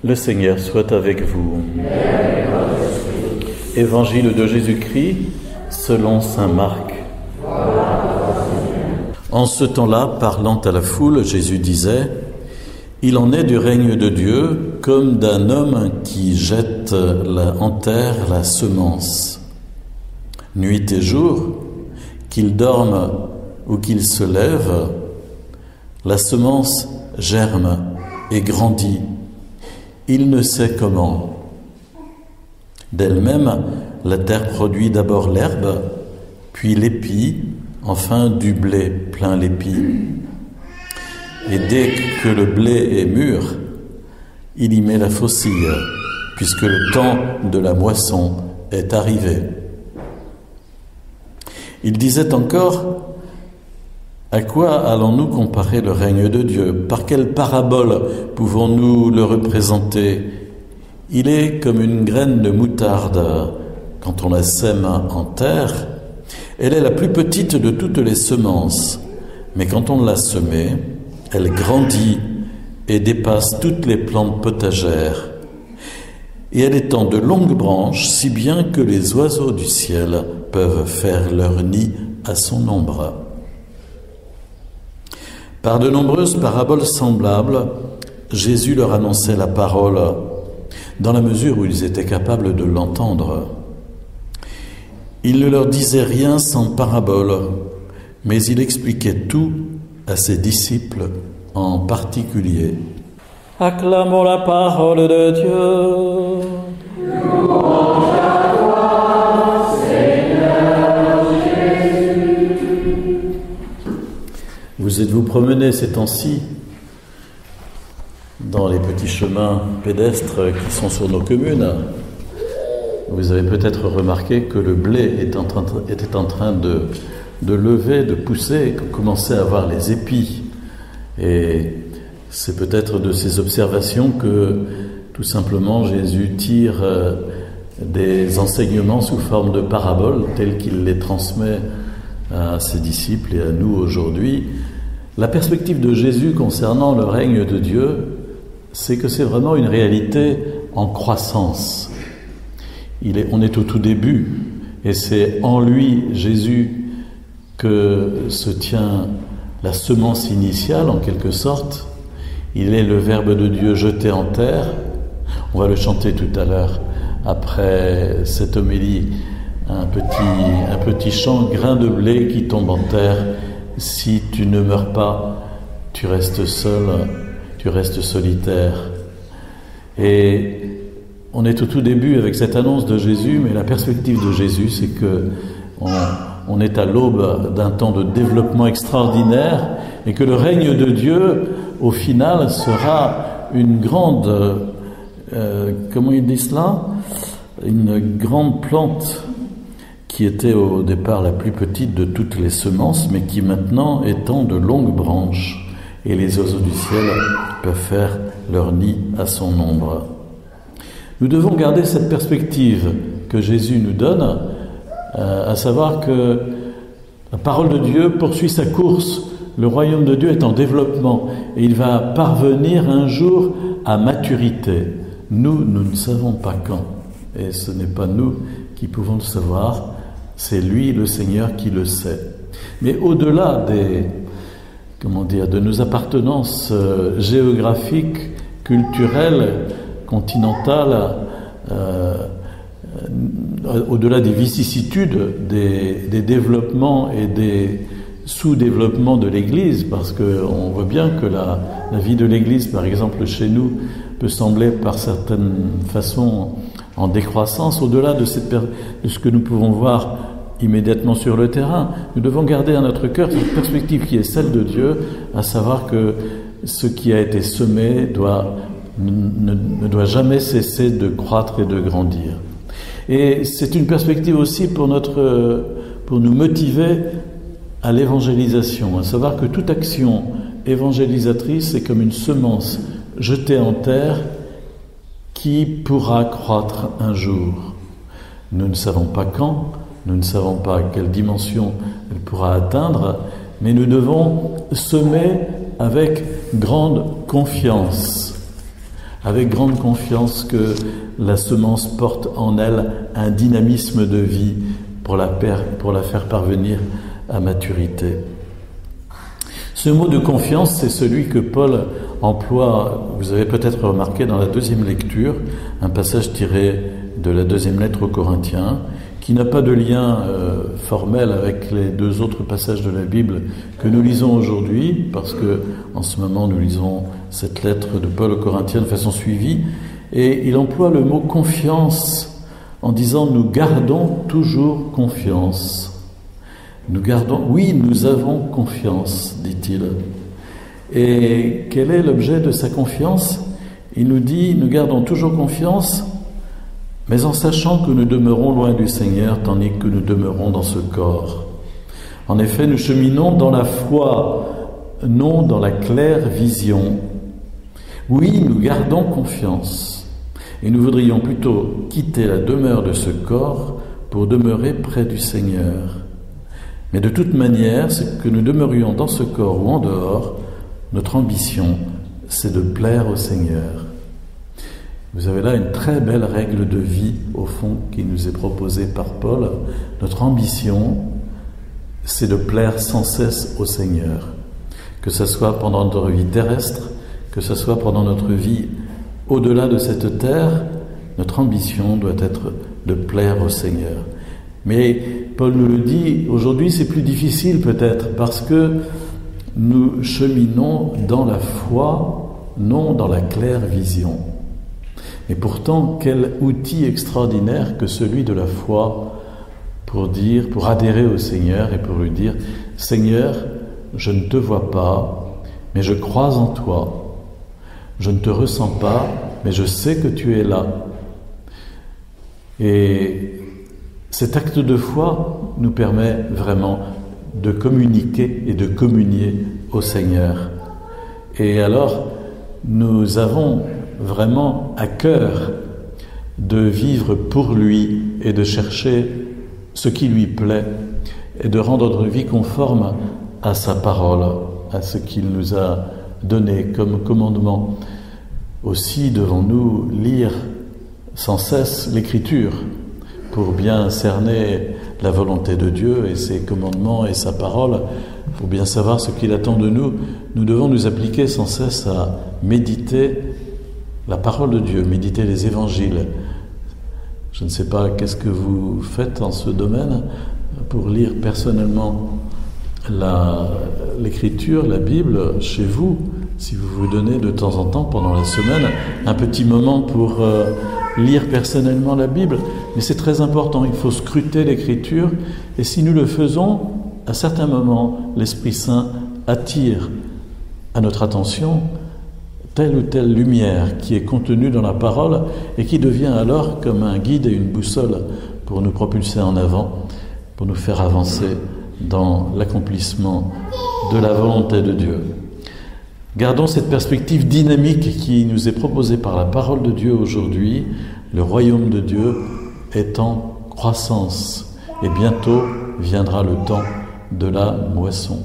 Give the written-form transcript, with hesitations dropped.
Le Seigneur soit avec vous. Évangile de Jésus-Christ selon saint Marc. En ce temps-là, parlant à la foule, Jésus disait : Il en est du règne de Dieu comme d'un homme qui jette en terre la semence. Nuit et jour, qu'il dorme ou qu'il se lève, la semence germe et grandit. Il ne sait comment. D'elle-même, la terre produit d'abord l'herbe, puis l'épi, enfin du blé plein l'épi. Et dès que le blé est mûr, il y met la faucille, puisque le temps de la moisson est arrivé. Il disait encore : À quoi allons-nous comparer le règne de Dieu ? Par quelle parabole pouvons-nous le représenter ? Il est comme une graine de moutarde. Quand on la sème en terre, elle est la plus petite de toutes les semences. Mais quand on l'a semée, elle grandit et dépasse toutes les plantes potagères. Et elle étend de longues branches, si bien que les oiseaux du ciel peuvent faire leur nid à son ombre. Par de nombreuses paraboles semblables, Jésus leur annonçait la parole, dans la mesure où ils étaient capables de l'entendre. Il ne leur disait rien sans parabole, mais il expliquait tout à ses disciples en particulier. Acclamons la parole de Dieu. Louange à toi, Seigneur Jésus. Vous êtes-vous promené ces temps-ci dans les petits chemins pédestres qui sont sur nos communes? Vous avez peut-être remarqué que le blé était en train de lever, de pousser, qu'on commençait à voir les épis. Et c'est peut-être de ces observations que tout simplement Jésus tire des enseignements sous forme de paraboles tels qu'il les transmet à ses disciples et à nous aujourd'hui. La perspective de Jésus concernant le règne de Dieu, c'est que c'est vraiment une réalité en croissance. On est au tout début, et c'est en lui, Jésus, que se tient la semence initiale, en quelque sorte. Il est le Verbe de Dieu jeté en terre. On va le chanter tout à l'heure, après cette homélie, un petit chant, grain de blé qui tombe en terre. Si tu ne meurs pas, tu restes seul, tu restes solitaire. Et on est au tout début avec cette annonce de Jésus, mais la perspective de Jésus, c'est que on est à l'aube d'un temps de développement extraordinaire et que le règne de Dieu, au final, sera une grande, comment il dit cela ? Une grande plante qui était au départ la plus petite de toutes les semences, mais qui maintenant étend de longues branches, et les oiseaux du ciel peuvent faire leur nid à son ombre. Nous devons garder cette perspective que Jésus nous donne, à savoir que la parole de Dieu poursuit sa course. Le royaume de Dieu est en développement et il va parvenir un jour à maturité. Nous ne savons pas quand. Et ce n'est pas nous qui pouvons le savoir, c'est lui, le Seigneur, qui le sait. Mais au-delà de nos appartenances géographiques, culturelles, continentales, au-delà des vicissitudes, des développements et des sous-développements de l'Église, parce qu'on voit bien que la vie de l'Église, par exemple chez nous, peut sembler par certaines façons en décroissance, au-delà de ce que nous pouvons voir immédiatement sur le terrain. Nous devons garder à notre cœur cette perspective qui est celle de Dieu, à savoir que ce qui a été semé ne doit jamais cesser de croître et de grandir. Et c'est une perspective aussi pour nous motiver à l'évangélisation, à savoir que toute action évangélisatrice est comme une semence jetée en terre qui pourra croître un jour. Nous ne savons pas quand, nous ne savons pas quelle dimension elle pourra atteindre, mais nous devons semer avec grande confiance. avec grande confiance que la semence porte en elle un dynamisme de vie pour la faire parvenir à maturité. Ce mot de confiance, c'est celui que Paul emploie, vous avez peut-être remarqué dans la deuxième lecture, un passage tiré de la deuxième lettre aux Corinthiens, qui n'a pas de lien formel avec les deux autres passages de la Bible que nous lisons aujourd'hui, parce que en ce moment nous lisons cette lettre de Paul aux Corinthiens de façon suivie, et il emploie le mot confiance en disant « nous gardons toujours confiance ». Oui, nous avons confiance, dit-il. Et quel est l'objet de sa confiance? Il nous dit, nous gardons toujours confiance, mais en sachant que nous demeurons loin du Seigneur, tandis que nous demeurons dans ce corps. En effet, nous cheminons dans la foi, non dans la claire vision. Oui, nous gardons confiance, et nous voudrions plutôt quitter la demeure de ce corps pour demeurer près du Seigneur. Mais de toute manière, c'est que nous demeurions dans ce corps ou en dehors, notre ambition, c'est de plaire au Seigneur. Vous avez là une très belle règle de vie, au fond, qui nous est proposée par Paul. Notre ambition, c'est de plaire sans cesse au Seigneur. Que ce soit pendant notre vie terrestre, que ce soit pendant notre vie au-delà de cette terre, notre ambition doit être de plaire au Seigneur. Mais Paul nous le dit, aujourd'hui c'est plus difficile peut-être parce que nous cheminons dans la foi, non dans la claire vision. Et pourtant, quel outil extraordinaire que celui de la foi pour adhérer au Seigneur et pour lui dire « Seigneur, je ne te vois pas, mais je crois en toi. Je ne te ressens pas, mais je sais que tu es là. » Et cet acte de foi nous permet vraiment de communiquer et de communier au Seigneur. Et alors, nous avons vraiment à cœur de vivre pour lui et de chercher ce qui lui plaît et de rendre notre vie conforme à sa parole, à ce qu'il nous a donné comme commandement. Aussi devons-nous lire sans cesse l'Écriture pour bien cerner la volonté de Dieu et ses commandements et sa parole, pour bien savoir ce qu'il attend de nous. Nous devons nous appliquer sans cesse à méditer la parole de Dieu, méditer les évangiles. Je ne sais pas qu'est-ce que vous faites en ce domaine pour lire personnellement l'Écriture, la Bible, chez vous, si vous vous donnez de temps en temps pendant la semaine un petit moment pour lire personnellement la Bible. Mais c'est très important, il faut scruter l'Écriture, et si nous le faisons, à certains moments, l'Esprit Saint attire à notre attention telle ou telle lumière qui est contenue dans la parole et qui devient alors comme un guide et une boussole pour nous propulser en avant, pour nous faire avancer dans l'accomplissement de la volonté de Dieu. Gardons cette perspective dynamique qui nous est proposée par la parole de Dieu aujourd'hui. Le royaume de Dieu est en croissance et bientôt viendra le temps de la moisson.